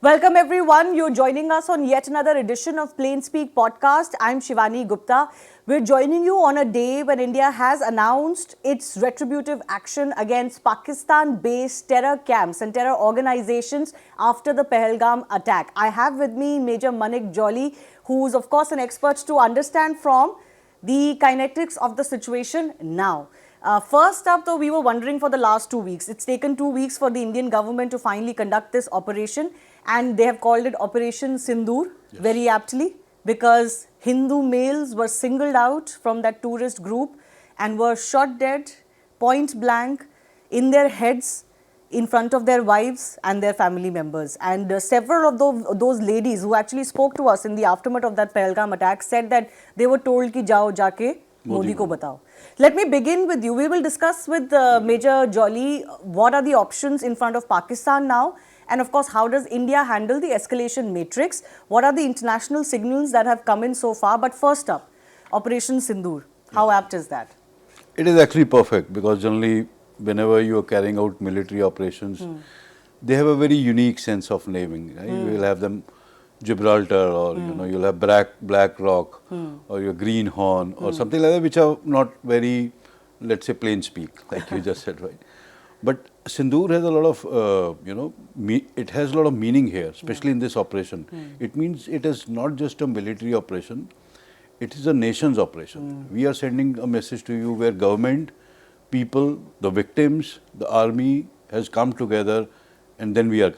Welcome everyone. You're joining us on yet another edition of Plain Speak podcast. I'm Shivani Gupta. We're joining you on a day when India has announced its retributive action against Pakistan-based terror camps and terror organizations after the Pahalgam attack. I have with me Major Manik who's of course an expert to understand from the kinetics of the situation now. First up, though, we were wondering for the last 2 weeks. It's taken 2 weeks for the Indian government to finally conduct this operation, and they have called it Operation Sindoor, very aptly, because Hindu males were singled out from that tourist group and were shot dead, point blank, in their heads, in front of their wives and their family members. And several of those ladies who actually spoke to us in the aftermath of that Pahalgam attack said that they were told ki jao jaake Modi ko batao. Let me begin with you. We will discuss with Major Jolly what are the options in front of Pakistan now, and of course how does India handle the escalation matrix, what are the international signals that have come in so far. But first up, Operation Sindoor, how apt is that? It is actually perfect, because generally whenever you are carrying out military operations, they have a very unique sense of naming. Right? You will have them Gibraltar, or you'll have Black Rock, or your Green Horn, or something like that, which are not very, let's say, plain speak, like you just said, right? But Sindoor has a lot of, it has a lot of meaning here, especially in this operation. It means it is not just a military operation, it is a nation's operation. We are sending a message to you where government, people, the victims, the army has come together, and then we are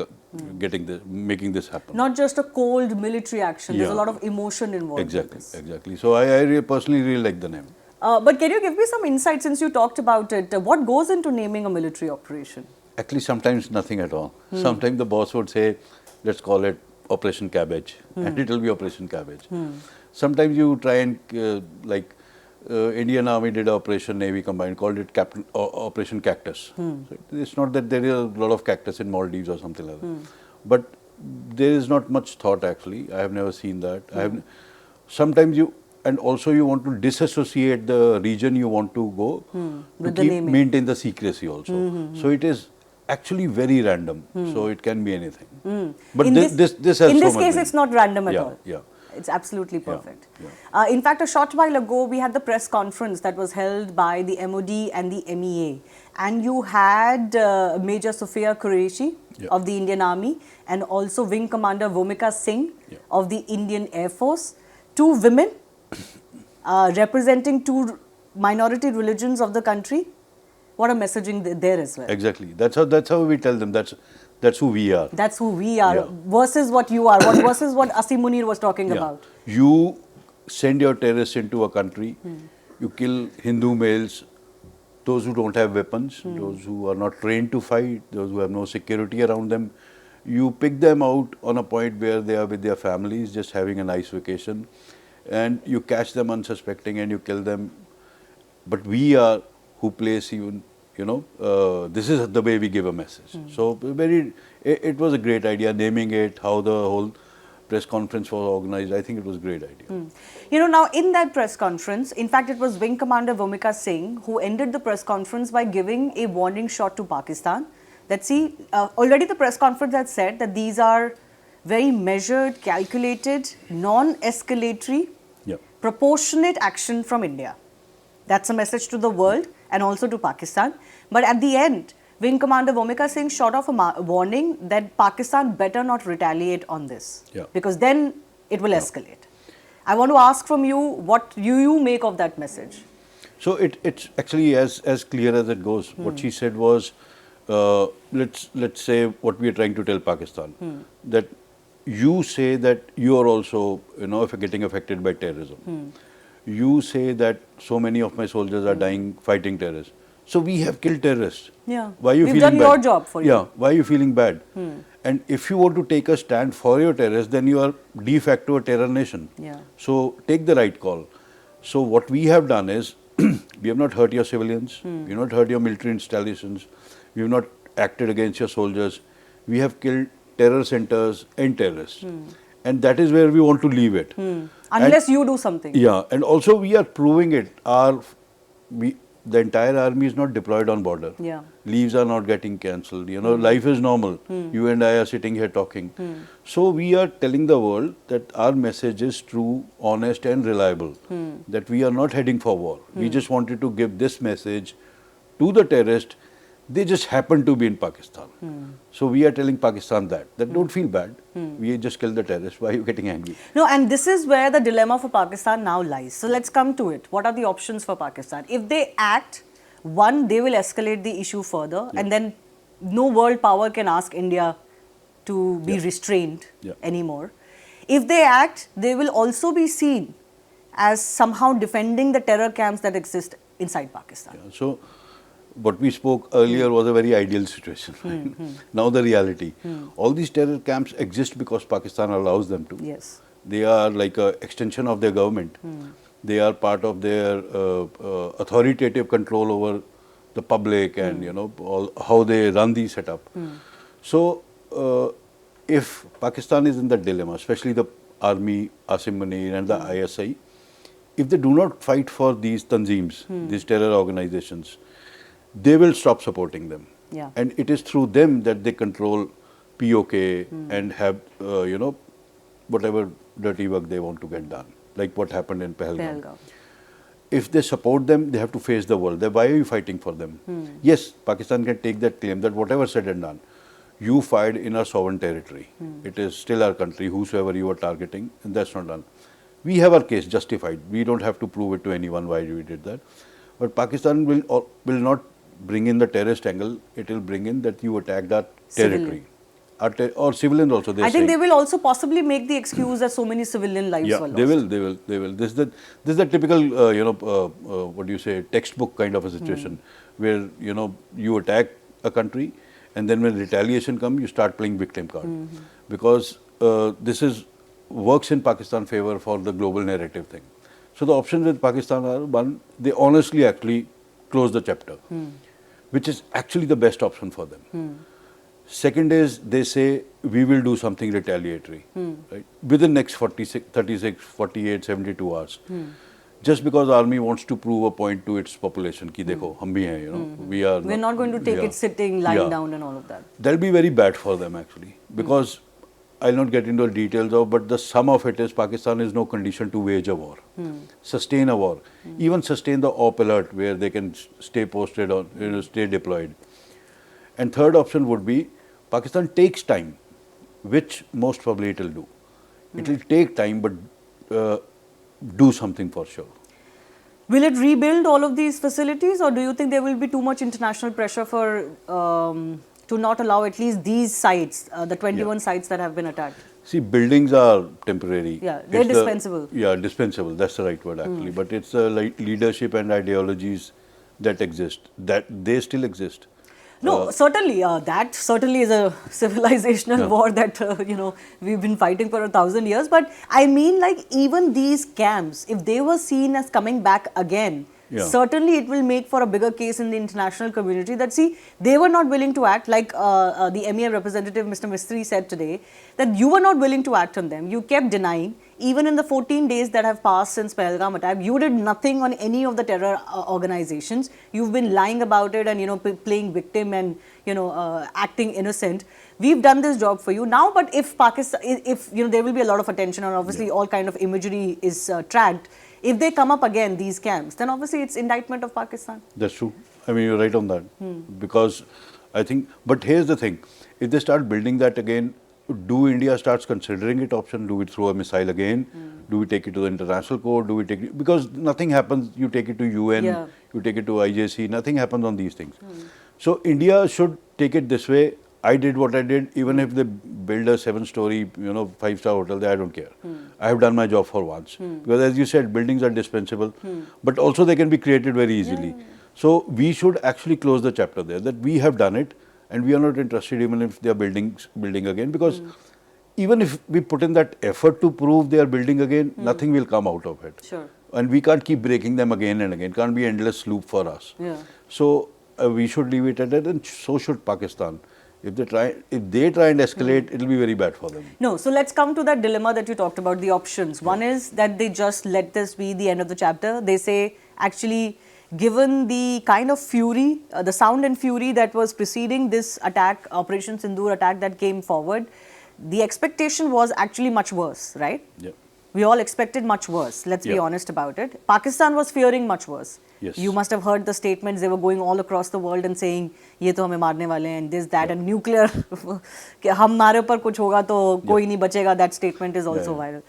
making this happen. Not just a cold military action, there's a lot of emotion involved. Exactly. So I personally really like the name. But can you give me some insight, since you talked about it? What goes into naming a military operation? Actually, sometimes nothing at all. Sometimes the boss would say, let's call it Operation Cabbage, and it will be Operation Cabbage. Sometimes you try and, Indian Army did Operation Navy Combined, called it Operation Cactus. So it's not that there is a lot of cactus in Maldives or something like that. But there is not much thought, actually. I have never seen that. Sometimes you want to disassociate the region you want to go to maintain the secrecy also. So it is actually very random. So it can be anything. But this has in this case, it's not random at all. Yeah. It's absolutely perfect. In fact, a short while ago, we had the press conference that was held by the MOD and the MEA. And you had Major Sophia Qureshi of the Indian Army, and also Wing Commander Bhumika Singh of the Indian Air Force. Two women representing two minority religions of the country. What a messaging there as well. Exactly. That's how we tell them. That's who we are. That's who we are, versus what you are, versus what Asim Munir was talking about. You send your terrorists into a country, you kill Hindu males, those who don't have weapons, those who are not trained to fight, those who have no security around them. You pick them out on a point where they are with their families, just having a nice vacation, and you catch them unsuspecting and you kill them. But we are who place even, this is the way we give a message. So it was a great idea, naming it, how the whole press conference was organized. I think it was a great idea. Now in that press conference, in fact, it was Wing Commander Bhumika Singh who ended the press conference by giving a warning shot to Pakistan. That already the press conference had said that these are very measured, calculated, non-escalatory, proportionate action from India. That's a message to the world and also to Pakistan. But at the end, Wing Commander Bhumika Singh shot off a warning that Pakistan better not retaliate on this, because then it will escalate. I want to ask from you, what you make of that message? So it's actually as clear as it goes. What she said was, let's say what we are trying to tell Pakistan, that you say that you are also, getting affected by terrorism. You say that so many of my soldiers are dying fighting terrorists. So we have killed terrorists. Why are you feeling bad? We've done your job for you. Why are you feeling bad? And if you want to take a stand for your terrorists, then you are de facto a terror nation. So take the right call. So what we have done is, we have not hurt your civilians, we have not hurt your military installations, we have not acted against your soldiers. We have killed terror centers and terrorists. And that is where we want to leave it. Unless you do something. And also we are proving it. the entire army is not deployed on border. Yeah. Leaves are not getting cancelled. You know, life is normal. You and I are sitting here talking. So we are telling the world that our message is true, honest and reliable. That we are not heading for war. We just wanted to give this message to the terrorists. They just happen to be in Pakistan. So we are telling Pakistan that don't feel bad. We just killed the terrorists. Why are you getting angry? No, and this is where the dilemma for Pakistan now lies. So let's come to it. What are the options for Pakistan? If they act, one, they will escalate the issue further, and then no world power can ask India to be restrained anymore. If they act, they will also be seen as somehow defending the terror camps that exist inside Pakistan. Yeah, so what we spoke earlier was a very ideal situation. Right? Now the reality. All these terror camps exist because Pakistan allows them to. Yes. They are like an extension of their government. They are part of their authoritative control over the public and you know how they run the setup. So if Pakistan is in that dilemma, especially the army, Asim Munir and the ISI, if they do not fight for these tanzeems, these terror organizations, they will stop supporting them. Yeah. And it is through them that they control POK and have, you know, whatever dirty work they want to get done, like what happened in Pahalgam. If they support them, they have to face the world. Why are you fighting for them? Yes, Pakistan can take that claim that whatever said and done, you fired in our sovereign territory. It is still our country, whosoever you are targeting, and that's not done. We have our case justified. We don't have to prove it to anyone why we did that. But Pakistan will not bring in the terrorist angle. It will bring in that you attacked our territory. Or civilian also. I think they will also possibly make the excuse that so many civilian lives were lost. They will. This is the typical, you know, what do you say, textbook kind of a situation where, you know, you attack a country and then when retaliation comes, you start playing victim card. Because this works in Pakistan's favor for the global narrative thing. So the options with Pakistan are, one, they honestly actually close the chapter, which is actually the best option for them. Second is, they say, we will do something retaliatory, right? Within next 36, 48, 72 hours. Just because army wants to prove a point to its population, ki dekho, hum bhi hain, you know, we're not going to take it sitting, lying down and all of that. That'll be very bad for them actually, because I'll not get into the details of, but the sum of it is Pakistan is no condition to wage a war, sustain a war, even sustain the op alert where they can stay posted on, you know, stay deployed. And third option would be Pakistan takes time, which most probably it will do. It will take time, but do something for sure. Will it rebuild all of these facilities, or do you think there will be too much international pressure for to not allow at least these sites, the 21 sites that have been attacked? See, buildings are temporary. Yeah, they're dispensable. Dispensable. That's the right word actually. But it's like leadership and ideologies that exist, that they still exist. No, certainly. That certainly is a civilizational war that, you know, we've been fighting for 1,000 years. But I mean, like, even these camps, if they were seen as coming back again, certainly it will make for a bigger case in the international community that, see, they were not willing to act, like the MEA representative, Mr. Mistry, said today, that you were not willing to act on them. You kept denying. Even in the 14 days that have passed since Pahalgam attack, you did nothing on any of the terror organizations. You've been lying about it and, you know, playing victim and, you know, acting innocent. We've done this job for you now, but if Pakistan, if, you know, there will be a lot of attention and obviously all kind of imagery is tracked. If they come up again, these camps, then obviously it's indictment of Pakistan. That's true. I mean, you're right on that. Because I think, but here's the thing, if they start building that again, do India starts considering it option? Do we throw a missile again? Do we take it to the international court? Do we take it? Because nothing happens, you take it to UN, you take it to IJC, nothing happens on these things. So India should take it this way. I did what I did, even if they build a 7-story, you know, 5-star hotel there, I don't care. I have done my job for once. Because as you said, buildings are dispensable, but also they can be created very easily. So we should actually close the chapter there, that we have done it, and we are not interested even if they are building again, because even if we put in that effort to prove they are building again, nothing will come out of it. Sure. And we can't keep breaking them again and again. It can't be endless loop for us. So we should leave it at that, and so should Pakistan. If they try and escalate, it will be very bad for them. No, so let's come to that dilemma that you talked about, the options. One is that they just let this be the end of the chapter. They say, actually, given the kind of fury, the sound and fury that was preceding this attack, Operation Sindoor attack that came forward, the expectation was actually much worse, right? Yeah. We all expected much worse, let's be Yeah. honest about it. Pakistan was fearing much worse. Yes. You must have heard the statements, they were going all across the world and saying, ye to hame marne wale hain, and this, that, and nuclear, कि हमारे ऊपर कुछ होगा तो कोई नहीं बचेगा, that statement is also viral.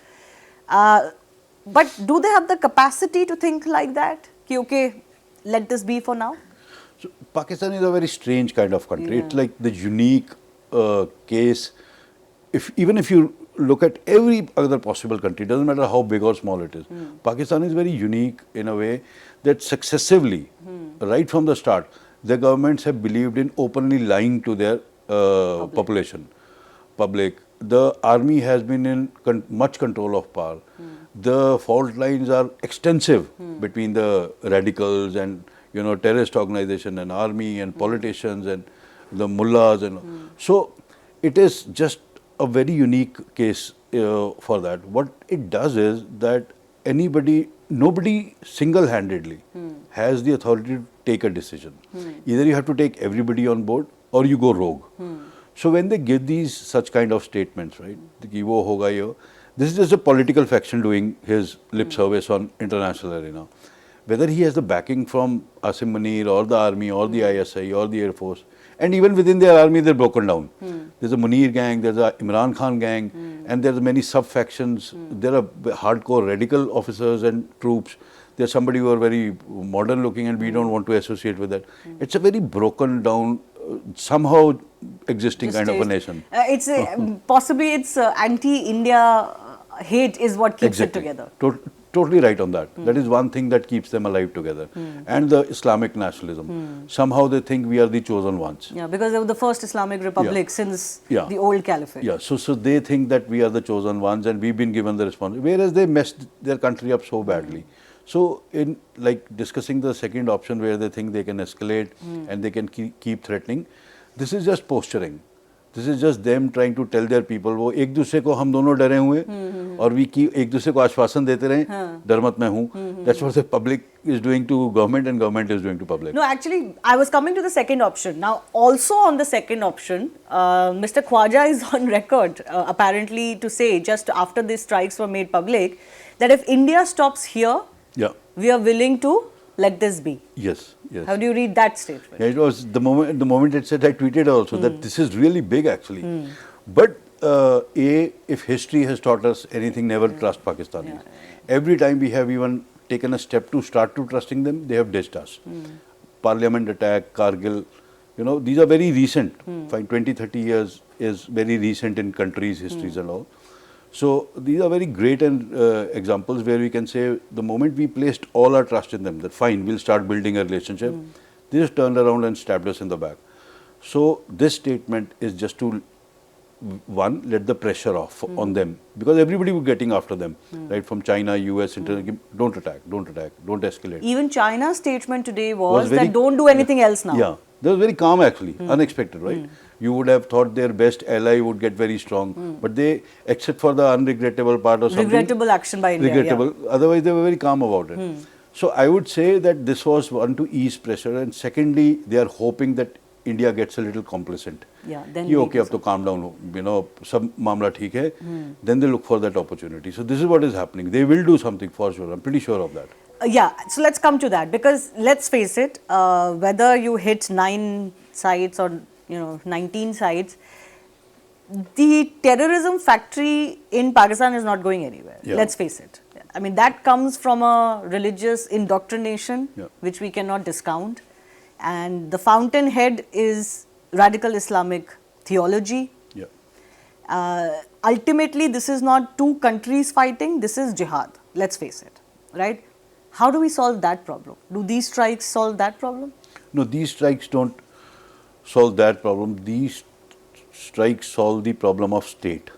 But do they have the capacity to think like that? Ki, okay, let this be for now? So Pakistan is a very strange kind of country. It's like the unique case. Even if you look at every other possible country, doesn't matter how big or small it is, Pakistan is very unique in a way that successively, right from the start, the governments have believed in openly lying to their public. The army has been in much control of power. The fault lines are extensive between the radicals and terrorist organization and army and politicians and the mullahs and so it is just a very unique case for that. What it does is that nobody single-handedly has the authority to take a decision. Either you have to take everybody on board or you go rogue. So when they give these such kind of statements, right, कि वो होगा ये, this is just a political faction doing his lip service on international arena. Whether he has the backing from Asim Munir or the army or the ISI or the Air Force, and even within their army they're broken down. There's a Munir gang, there's a Imran Khan gang, and there's many sub-factions. There are hardcore radical officers and troops. There's somebody who are very modern looking and we don't want to associate with that. It's a very broken down, somehow existing kind of a nation. It's possibly it's anti-India hate is what keeps it together. Totally right on that. That is one thing that keeps them alive together. And the Islamic nationalism. Somehow they think we are the chosen ones. Yeah, because they were the first Islamic republic since the old caliphate. Yeah, so they think that we are the chosen ones and we've been given the responsibility, whereas they messed their country up so badly. So in like discussing the second option where they think they can escalate and they can keep threatening, this is just posturing. This is just them trying to tell their people, वो एक दूसरे को हम दोनों डरे हुए और एक दूसरे को आश्वासन देते रहे, डर मत मैं हूँ. That's what the public is doing to government and government is doing to public. No, actually, I was coming to the second option. Now, also on the second option, Mr. Khwaja is on record, apparently to say, just after these strikes were made public, that if India stops here, we are willing to let this be. Yes, yes. How do you read that statement? Yeah, it was the moment it said, I tweeted also that this is really big actually. But if history has taught us anything, never trust Pakistanis. Every time we have even taken a step to start to trusting them, they have ditched us. Parliament attack, Kargil, these are very recent. 20, 30 years is very recent in countries' histories and all. So these are very great examples where we can say the moment we placed all our trust in them, that fine, we'll start building a relationship, they just turned around and stabbed us in the back. So this statement is just to, one, let the pressure off on them, because everybody was getting after them, right, from China, US, don't attack, don't escalate. Even China's statement today was that don't do anything else now. Yeah, that was very calm actually, unexpected, right? You would have thought their best ally would get very strong, but they, except for the unregrettable part or something. Regrettable action by India. Regrettable, otherwise they were very calm about it. So I would say that this was one to ease pressure, and secondly, they are hoping that India gets a little complacent. Yeah, then okay, अब तो calm down, सब मामला ठीक है. Then they look for that opportunity. So this is what is happening. They will do something for sure. I'm pretty sure of that. Yeah, so let's come to that, because let's face it, whether you hit 9 sites or 19 sites, the terrorism factory in Pakistan is not going anywhere. Yeah. Let's face it. I mean, that comes from a religious indoctrination, which we cannot discount. And the fountainhead is radical Islamic theology. Ultimately, this is not two countries fighting, this is jihad. Let's face it, right? How do we solve that problem? Do these strikes solve that problem? No, these strikes don't solve that problem. These strikes solve the problem of state.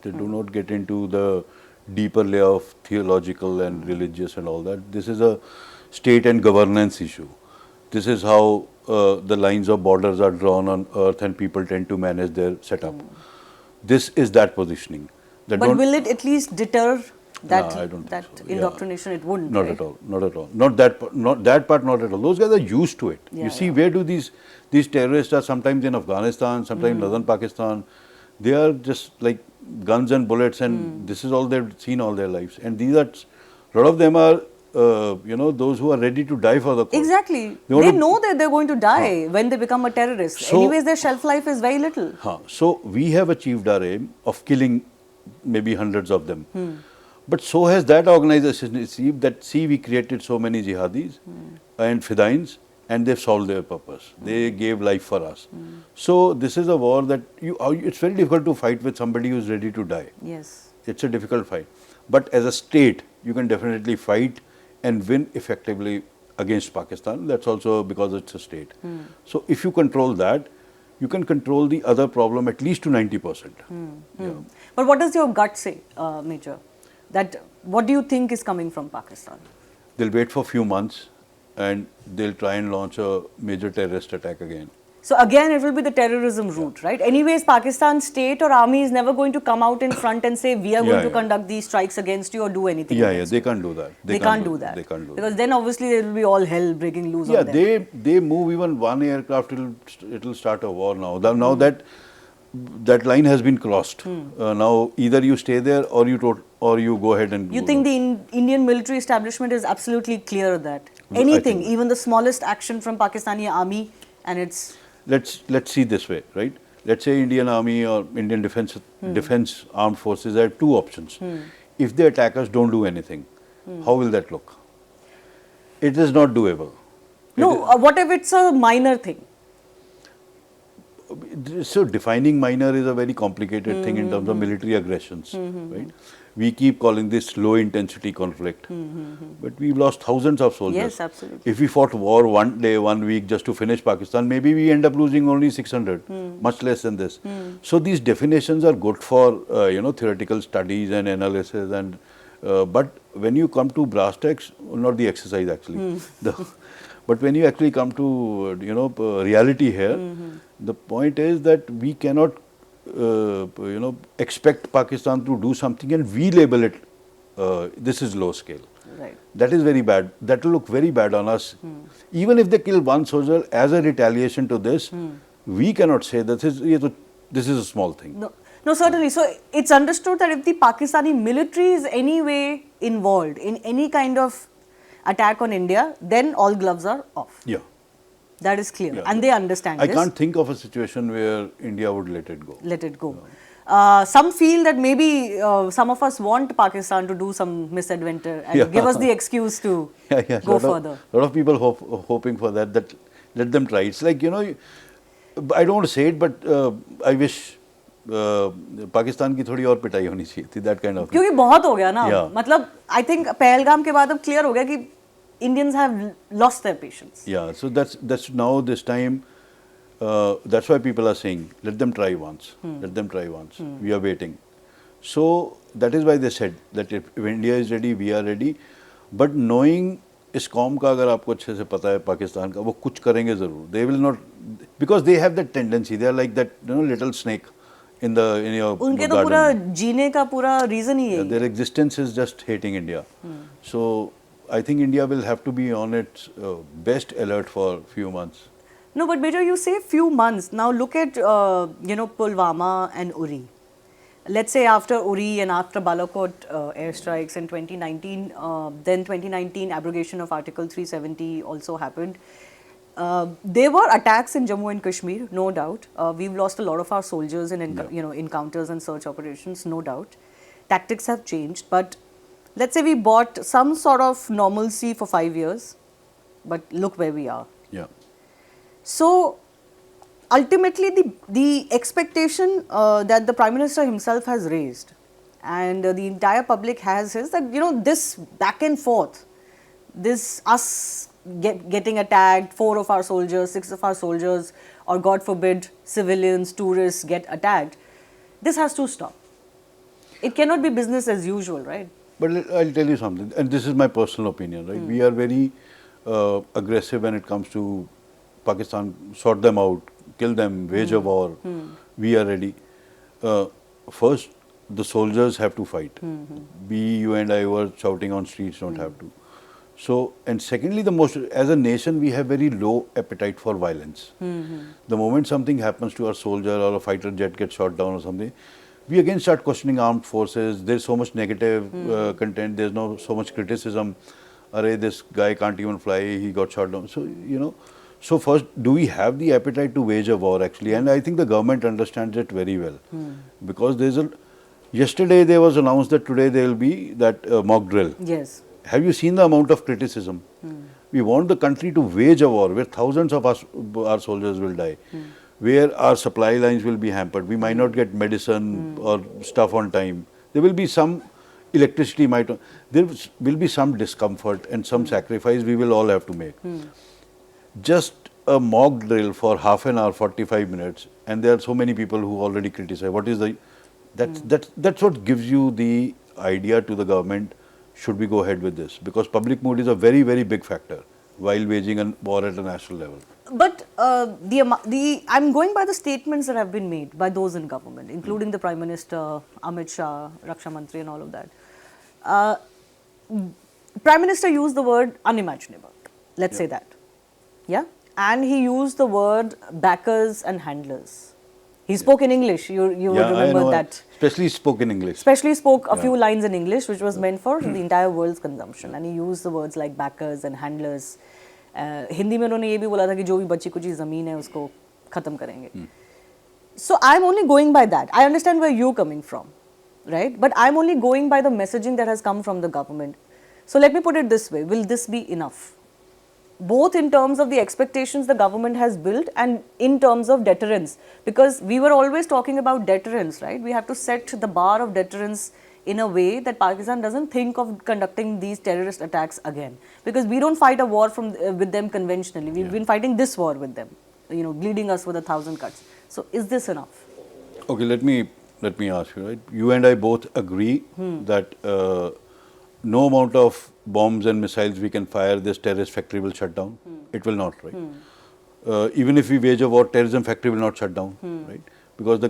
They do not get into the deeper layer of theological and religious and all that. This is a state and governance issue. This is how the lines of borders are drawn on earth and people tend to manage their setup. This is that positioning. But will it at least deter that No, I don't think that so. indoctrination it wouldn't. Not right? at all. Not at all. Not that. Not that part. Not at all. Those guys are used to it. Yeah, You see, yeah. where do these terrorists are? Sometimes in Afghanistan, sometimes northern Pakistan. They are just like guns and bullets, and this is all they've seen all their lives. And these are, a lot of them are, those who are ready to die for the cause. Exactly. want They to- know that they're going to die when they become a terrorist. So- Anyways, their shelf life is very little. So we have achieved our aim of killing maybe hundreds of them. But so has that organization achieved that, see, we created so many jihadis and fidains, and they've solved their purpose. They gave life for us. So this is a war that it's very difficult to fight with somebody who's ready to die. Yes. It's a difficult fight. But as a state, you can definitely fight and win effectively against Pakistan. That's also because it's a state. So if you control that, you can control the other problem at least to 90%. Yeah. But what does your gut say, Major? That what do you think is coming from Pakistan? They'll wait for a few months and they'll try and launch a major terrorist attack again. So again, it will be the terrorism route, right? Anyways, Pakistan state or army is never going to come out in front and say, we are going to conduct these strikes against you or do anything against They can't do that. They can't do that. They can't do because that. then obviously there will be all hell breaking loose Yeah, on them. they move even one aircraft, it'll start a war now. Now that line has been crossed. Now either you stay there or you go ahead and You go think there. the Indian military establishment is absolutely clear that anything, even the smallest action from Pakistani army, and it's Let's see this way, right? Let's say Indian Army or Indian Defense Armed Forces have two options. If the attackers don't do anything, how will that look? It is not doable. what if it's a minor thing? So defining minor is a very complicated thing in terms of military aggressions, right? We keep calling this low intensity conflict, but we've lost thousands of soldiers. Yes, absolutely. If we fought war one day, 1 week just to finish Pakistan, maybe we end up losing only 600, much less than this. So these definitions are good for theoretical studies and analysis, and but when you come to brass tacks, not the exercise actually, but when you actually come to reality here, the point is that we cannot expect Pakistan to do something and we label it, this is low scale. Right. That is very bad. That will look very bad on us. Even if they kill one soldier as a retaliation to this, we cannot say that this is a small thing. No, certainly. So it's understood that if the Pakistani military is any way involved in any kind of attack on India, then all gloves are off. Yeah. That is clear. Yeah. And they understand I this. can't think of a situation where India would let it go. Let it go. Some feel that maybe some of us want Pakistan to do some misadventure and give us the excuse to go further. A lot of people hoping for that let them try. It's like, I don't want to say it, but I wish Pakistan की थोड़ी और पिटाई होनी चाहिए थी, that kind of thing. क्योंकि बहुत हो गया ना. Yeah. मतलब I think पहलगाम के बाद अब clear हो गया कि Indians have lost their patience. Yeah, so that's now this time. That's why people are saying, let them try once. Let them try once. We are waiting. So that is why they said that if India is ready, we are ready. But knowing इस कौम का अगर आपको अच्छे से पता है पाकिस्तान का, वो कुछ करेंगे जरूर. They will not, because they have that tendency. They are like that little snake in your उनके तो garden. पूरा जीने का पूरा reason ही है. Their existence is just hating India. So I think India will have to be on its best alert for a few months. No, but Major, you say few months. Now look at Pulwama and Uri. Let's say after Uri and after Balakot airstrikes in 2019, then 2019 abrogation of Article 370 also happened. There were attacks in Jammu and Kashmir, no doubt. We've lost a lot of our soldiers in encounters and search operations, no doubt. Tactics have changed, but let's say we bought some sort of normalcy for 5 years, but look where we are. Yeah. So ultimately, the expectation that the Prime Minister himself has raised, and the entire public has, is that this back and forth, this us getting attacked, 4 of our soldiers, 6 of our soldiers, or God forbid, civilians, tourists get attacked. This has to stop. It cannot be business as usual, right? But I'll tell you something, and this is my personal opinion, right? We are very aggressive when it comes to Pakistan, sort them out, kill them, wage a war. We are ready. First, the soldiers have to fight. You and I were shouting on streets, don't have to. So, and secondly, as a nation, we have very low appetite for violence. The moment something happens to our soldier or a fighter jet gets shot down or something, we again start questioning armed forces. There's so much negative content. There's so much criticism. Array, this guy can't even fly. He got shot down. So, so first, do we have the appetite to wage a war actually? And I think the government understands it very well. Because yesterday there was announced that today there will be that mock drill. Yes. Have you seen the amount of criticism? We want the country to wage a war where thousands of our soldiers will die, where our supply lines will be hampered. We might not get medicine or stuff on time. There will be some electricity, there will be some discomfort and some sacrifice we will all have to make. Just a mock drill for half an hour, 45 minutes, and there are so many people who already criticize. That's what gives you the idea to the government. Should we go ahead with this? Because public mood is a very, very big factor while waging a war at a national level. But I'm going by the statements that have been made by those in government, including the Prime Minister, Amit Shah, Raksha Mantri and all of that. Prime Minister used the word unimaginable, let's say that. Yeah? And he used the word backers and handlers. He spoke in English, you would remember that. Especially spoke in English. Especially spoke a few lines in English, which was meant for the entire world's consumption. And he used the words like backers and handlers. Hindi में उन्होंने ये भी बोला था कि जो भी बची कुची ज़मीन है उसको ख़त्म करेंगे. So I'm only going by that. I understand where you're coming from, right? But I'm only going by the messaging that has come from the government. So let me put it this way. Will this be enough? Both in terms of the expectations the government has built and in terms of deterrence. Because we were always talking about deterrence, right? We have to set the bar of deterrence in a way that Pakistan doesn't think of conducting these terrorist attacks again. Because we don't fight a war with them conventionally. We've been fighting this war with them, bleeding us with 1,000 cuts. So is this enough? Okay, let me ask you, right? You and I both agree that no amount of bombs and missiles we can fire, this terrorist factory will shut down. It will not, right? Even if we wage a war, terrorism factory will not shut down, right? Because the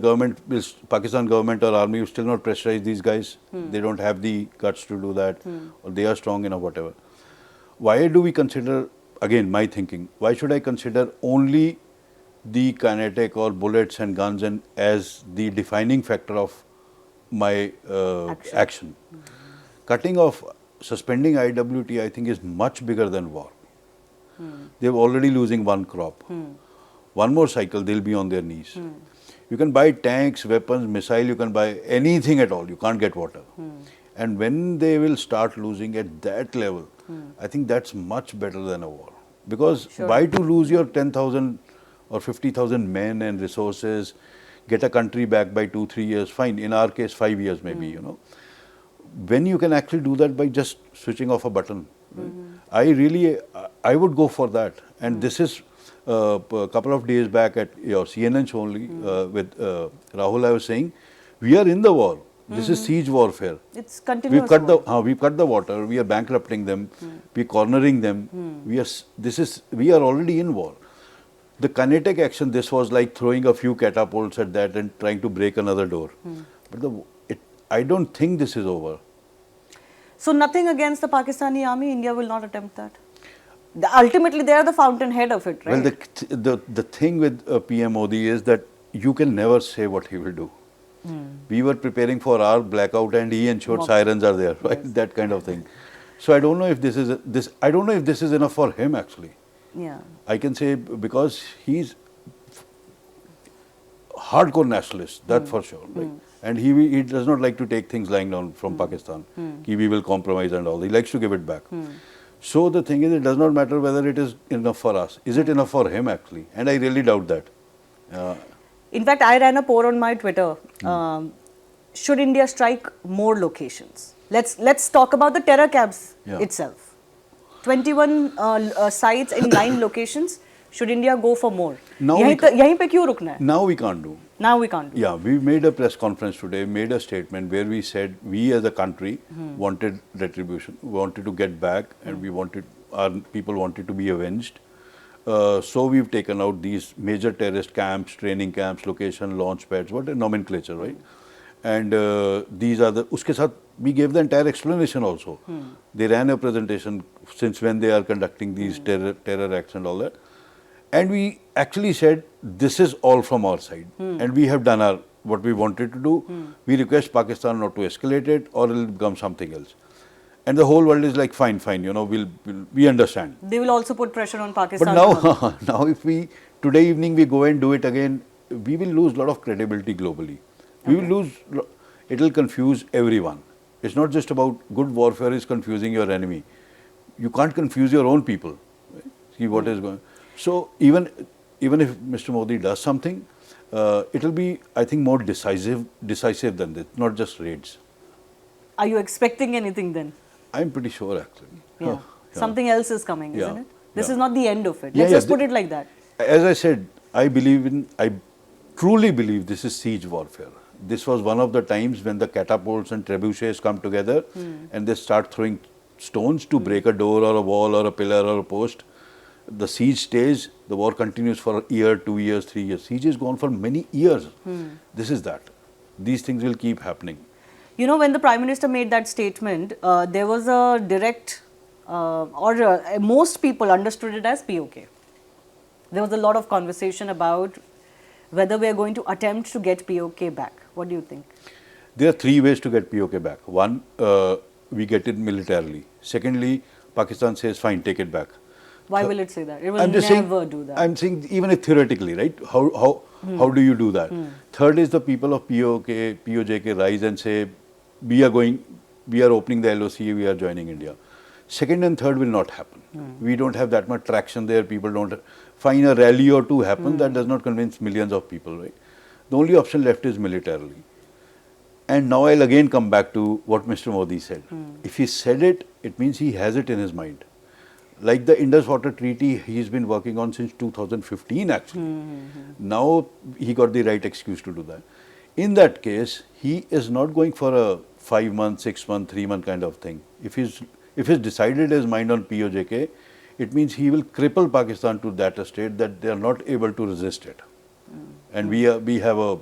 Pakistan government or army will still not pressurize these guys. They don't have the guts to do that, or they are strong enough, whatever. Why do we consider, again, my thinking, why should I consider only the kinetic or bullets and guns as the defining factor of my action? Cutting off, suspending IWT, I think, is much bigger than war. They're already losing one crop. One more cycle, they'll be on their knees. You can buy tanks, weapons, missile, you can buy anything at all. You can't get water. And when they will start losing at that level, I think that's much better than a war. Because why to lose your 10,000 or 50,000 men and resources, get a country back by 2-3 years, fine. In our case, 5 years maybe, When you can actually do that by just switching off a button. Right? I would go for that. And this is a couple of days back at your CNN show only with Rahul, I was saying, we are in the war. This is siege warfare. It's continuous. We've cut the water. We are bankrupting them. We're cornering them. We are already in war. The kinetic action, this was like throwing a few catapults at that and trying to break another door. But I don't think this is over. So nothing against the Pakistani army, India will not attempt that? Ultimately, they are the fountainhead of it, right? Well, the thing with PM Modi is that you can never say what he will do. We were preparing for our blackout and he ensured sirens are there, right? Yes. That kind of thing. So I don't know if this is enough for him actually. Yeah. I can say because he's hardcore nationalist, that for sure. Right? And he does not like to take things lying down from Pakistan. We will compromise and all. He likes to give it back. So the thing is, it does not matter whether it is enough for us. Is it enough for him actually? And I really doubt that. In fact, I ran a poll on my Twitter. Should India strike more locations? Let's talk about the terror camps itself. 21 sites in 9 locations. Should India go for more? Yahin pe kyun rukna hai? Now we can't do. Now we can't do. Yeah, we made a press conference today, made a statement where we said we as a country wanted retribution, wanted to get back, and our people wanted to be avenged. So we've taken out these major terrorist camps, training camps, location, launch pads, what a nomenclature, right? And these are the, uske saath, we gave the entire explanation also. They ran a presentation since when they are conducting these terror acts and all that. And we actually said, this is all from our side. And we have done our, what we wanted to do. We request Pakistan not to escalate it or it will become something else. And the whole world is like, fine, you know, we understand. They will also put pressure on Pakistan. But now, now if we, today evening we go and do it again, we will lose a lot of credibility globally. We will lose, it will confuse everyone. It's not just about good warfare is confusing your enemy. You can't confuse your own people. Right? See what is going on. So even if Mr. Modi does something, it will be, I think, more decisive than this, not just raids. Are you expecting anything then? I'm pretty sure actually. Yeah. Something else is coming, isn't it? This is not the end of it. Yeah, Let's just put it like that. As I said, I truly believe this is siege warfare. This was one of the times when the catapults and trebuchets come together and they start throwing stones to break a door or a wall or a pillar or a post. The siege stays, the war continues for a year, 2 years, 3 years. Siege is gone for many years. This is that. These things will keep happening. You know, when the Prime Minister made that statement, there was a direct, most people understood it as POK. There was a lot of conversation about whether we are going to attempt to get POK back. What do you think? There are 3 ways to get POK back. One, we get it militarily. Secondly, Pakistan says, fine, take it back. Why will it say that? It will never do that. I'm saying even if theoretically, right? How do you do that? Third is the people of POJK rise and say, we are opening the LOC, we are joining India. Second and third will not happen. We don't have that much traction there. People don't find a rally or two happen. That does not convince millions of people, right? The only option left is militarily. And now I'll again come back to what Mr. Modi said. If he said it, it means he has it in his mind. Like the Indus Water Treaty, he's been working on since 2015 actually. Now he got the right excuse to do that. In that case, he is not going for a 5 month, 6 month, 3 month kind of thing. If he's decided his mind on POJK, it means he will cripple Pakistan to that state that they are not able to resist it. And we have a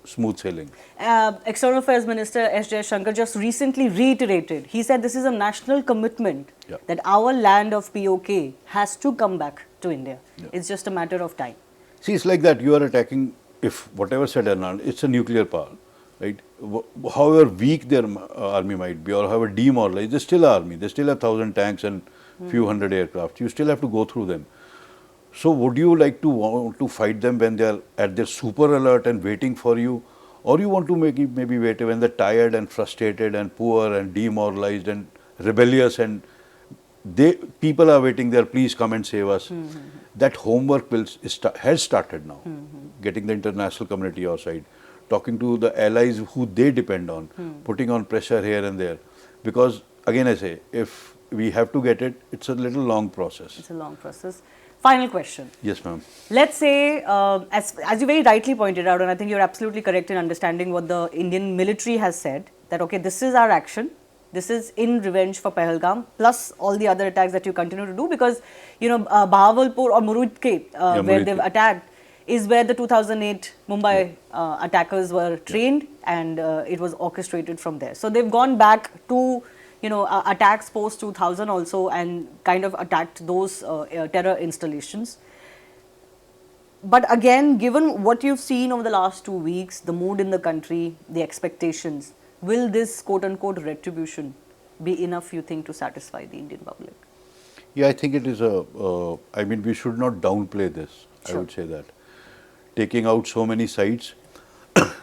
smooth sailing. External Affairs Minister S. Jaishankar just recently reiterated, he said this is a national commitment that our land of POK has to come back to India. It's just a matter of time. See, it's like that. You are attacking, if whatever said or not, it's a nuclear power, right? However weak their army might be or however demoralized, they're still army. They still have 1,000 tanks and few hundred aircraft. You still have to go through them. So would you like to want to fight them when they are at their super alert and waiting for you? Or you want to maybe wait when they're tired and frustrated and poor and demoralized and rebellious and people are waiting there, please come and save us. That homework has started now. Getting the international community outside, talking to the allies who they depend on, putting on pressure here and there. Because again I say, if we have to get it, it's a little long process. It's a long process. Final question. Yes, ma'am. Let's say, as you very rightly pointed out, and I think you're absolutely correct in understanding what the Indian military has said, that okay, this is our action, this is in revenge for Pahalgam, plus all the other attacks that you continue to do, because, you know, Bahawalpur or Murudke, where they've attacked, is where the 2008 Mumbai attackers were trained, and it was orchestrated from there. So they've gone back to, you know, attacks post 2000 also, and kind of attacked those terror installations. But again, given what you've seen over the last 2 weeks, the mood in the country, the expectations, will this quote-unquote retribution be enough, you think, to satisfy the Indian public? Yeah, I think it is I mean, we should not downplay this. I would say that. Taking out so many sites,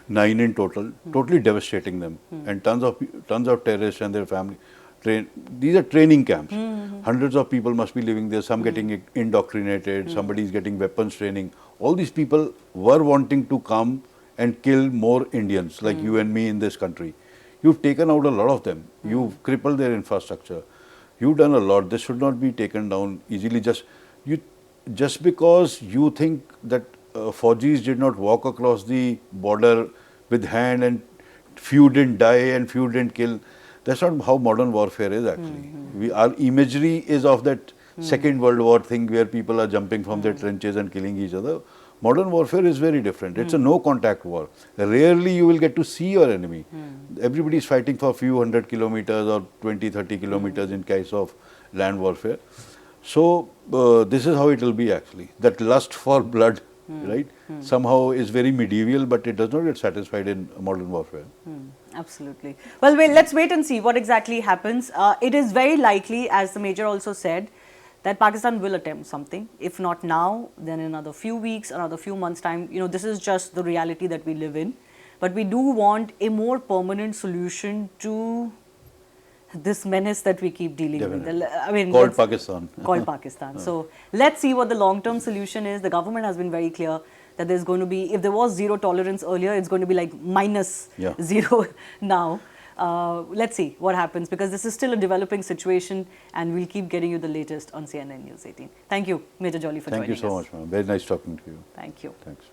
9 in total, totally devastating them, and tons of terrorists and their family. These are training camps. Hundreds of people must be living there, some getting indoctrinated, somebody is getting weapons training. All these people were wanting to come and kill more Indians like you and me in this country. You've taken out a lot of them. You've crippled their infrastructure. You've done a lot. This should not be taken down easily. Just because you think that Fauji's did not walk across the border with hand and few didn't die and few didn't kill. That's not how modern warfare is actually. Our imagery is of that Second World War thing where people are jumping from their trenches and killing each other. Modern warfare is very different. It's a no-contact war. Rarely you will get to see your enemy. Everybody is fighting for a few hundred kilometers or 20, 30 kilometers in case of land warfare. So, this is how it will be actually. That lust for blood, right, somehow is very medieval, but it does not get satisfied in modern warfare. Absolutely. Well, let's wait and see what exactly happens. It is very likely, as the Major also said, that Pakistan will attempt something. If not now, then in another few weeks, another few months' time. You know, this is just the reality that we live in. But we do want a more permanent solution to this menace that we keep dealing with. I mean, called Pakistan. Called Pakistan. So let's see what the long-term solution is. The government has been very clear that there's going to be, if there was zero tolerance earlier, it's going to be like minus zero now. Let's see what happens, because this is still a developing situation, and we'll keep getting you the latest on CNN News 18. Thank you, Major Jolly, for joining us. Thank you so much, ma'am. Very nice talking to you. Thank you. Thanks.